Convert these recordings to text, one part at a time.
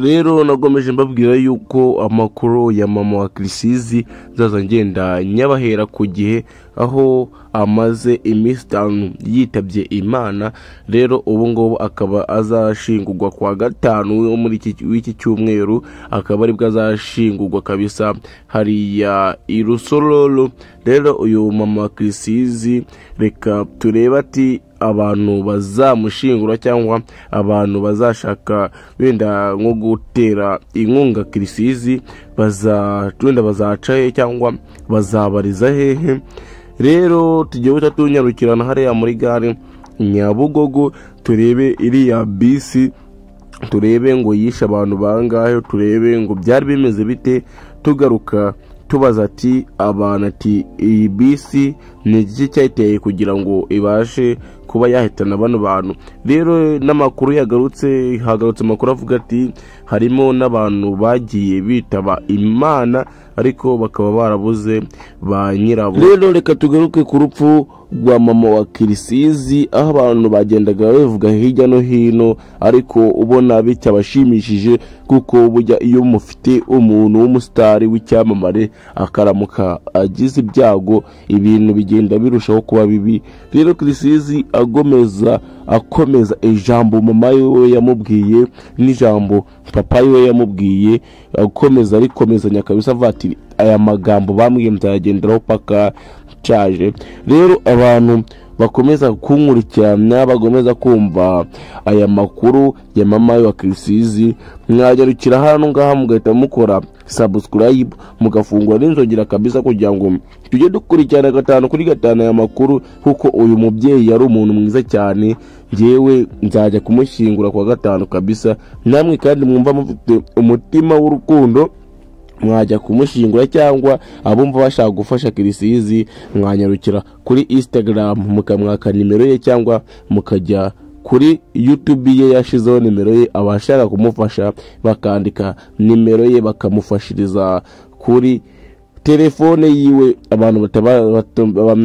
Rero nagomeje mbabwira yuko amakuru ya mama wa Kirisizi zaza ngenda nyabahera ku gihe aho amaze iminsi 5 yitabye Imana. Rero ubu ngubu akaba azashingurwa kwa gatanu muri iki cyumweru, akaba ari bwo azashingurwa kabisa hariya i Rusororo. Rero uyu mama wa Kirisizi reka tureba ati abantu bazamushingura cyangwa abantu bazashaka wenda nko gutera inkunga Kirisizi bazacahe cyangwa bazabariza hehe. Rero tugiye tutatunyarukirana hariya muri gare Nyabugogo turebe iriya bisi, turebe ngo yishe abantu bangahe, turebe ngo byari bimeze bite, tugaruka tubaza ati abantu ati iyi bisi ni iki cyayiteye kugira ngo ibashe kuba yahitana bano bantu. Rero n'amakuru hagarutse amakuru avuga ati harimo n'abantu bagiye bitaba Imana ariko bakaba barabuze ba nyirabo. Rero reka tugaruke ku rupfu rwa mama wa Kirisizi aho abantu bagendaga bavuga hirya no hino, ariko ubona bicyabashimishije kuko bujya iyo mufite umuntu w'umusitari w'icyamamare akaramuka agize ibyago ibintu bigenda birushaho kuba bibi. Rero Kirisizi akomeza ijambo mama we yamubwiye n'ijambo papa we yamubwiye, akomeza rikomezanya kabisa vati aya magambo bambwiye mzagenderaho paka cyaje. Rero abantu bakomeza kunkurikirana bagomeza kumva aya makuru ya mama wa Kirisizi, mwagarukira hano ngaha mugahita mukora subscribe mugafungura n'inzogera kabisa kugira ngo tujye dukurikirana 5 kuri 5 aya makuru, kuko uyu mubyeyi yari umuntu mwiza cyane. Jewe nzajya kumushyingura kwa 5 kabisa, namwe kandi mwumva mufite umutima w'urukundo mwajya kumushyingura cyangwa abumva bashaka gufasha Kirisizi mwanyarukira kuri Instagram mukamwaka nimero ye cyangwa mukajya kuri YouTube ye yashizeho nimero ye, abashaka kumufasha bakandika nimero ye bakamufashiriza kuri telefone yiwe abantu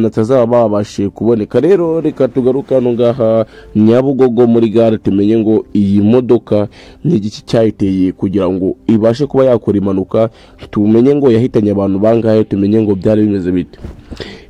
batazaba babashe kuboneka. Rero reka tugaruka no ngaha Nyabugogo muri gare tumenye ngo iyi modoka ni iki cyayiteye kugira ngo ibashe kuba yakora impanuka, tumenye ngo yahitanye abantu bangahe, tumenye ngo byari bimeze bite.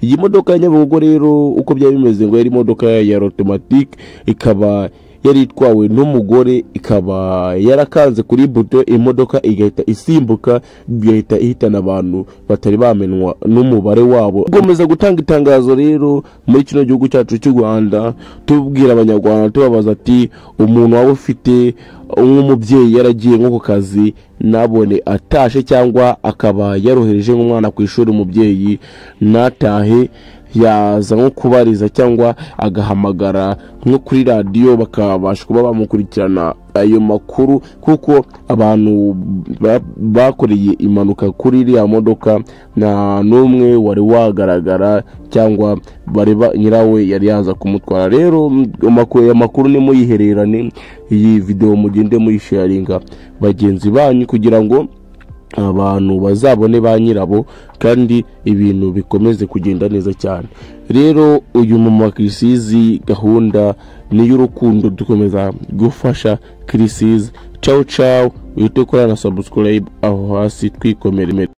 Iyi modoka ya Nyabugogo rero uko byari bimeze ngo yari modoka ya automatic, ikaba yari itwawe n'umugore, ikaba yarakanze kuri buto imodoka igahita isimbuka, igahita ihitana abantu batari bamenwa n'umubare wabo. Gomeza gutanga itangazo rero muri kino gihugu cyacu cy'u Rwanda, tubwira abanyarwanda tubabaza ati umuntu waba ufite nk'umubyeyi yaragiye nko ku kazi nabone atashe cyangwa akaba yarohereje nk'umwana ku ishuri, umubyeyi natahe yaza nko kubariza cyangwa agahamagara nko kuri radio bakabasha kuba bamukurikirana ayo makuru, kuko abantu bakoreye impanuka kuri iriya modoka na numwe wari wagaragara cyangwa bareba nyirawe yari yaza kumutwara. Rero amakuru ni muyihererane, iyi video mugende muyisharinga bagenzi banyu kugira ngo abantu bazabone ba nyirabo kandi ibintu bikomeze kugenda neza cyane. Rero uyu mama Kirisizi gahunda ni y'urukundo, dukomeza gufasha Kirisizi. Ciao ciao, wite kora na subscribe aho hasi twikomere.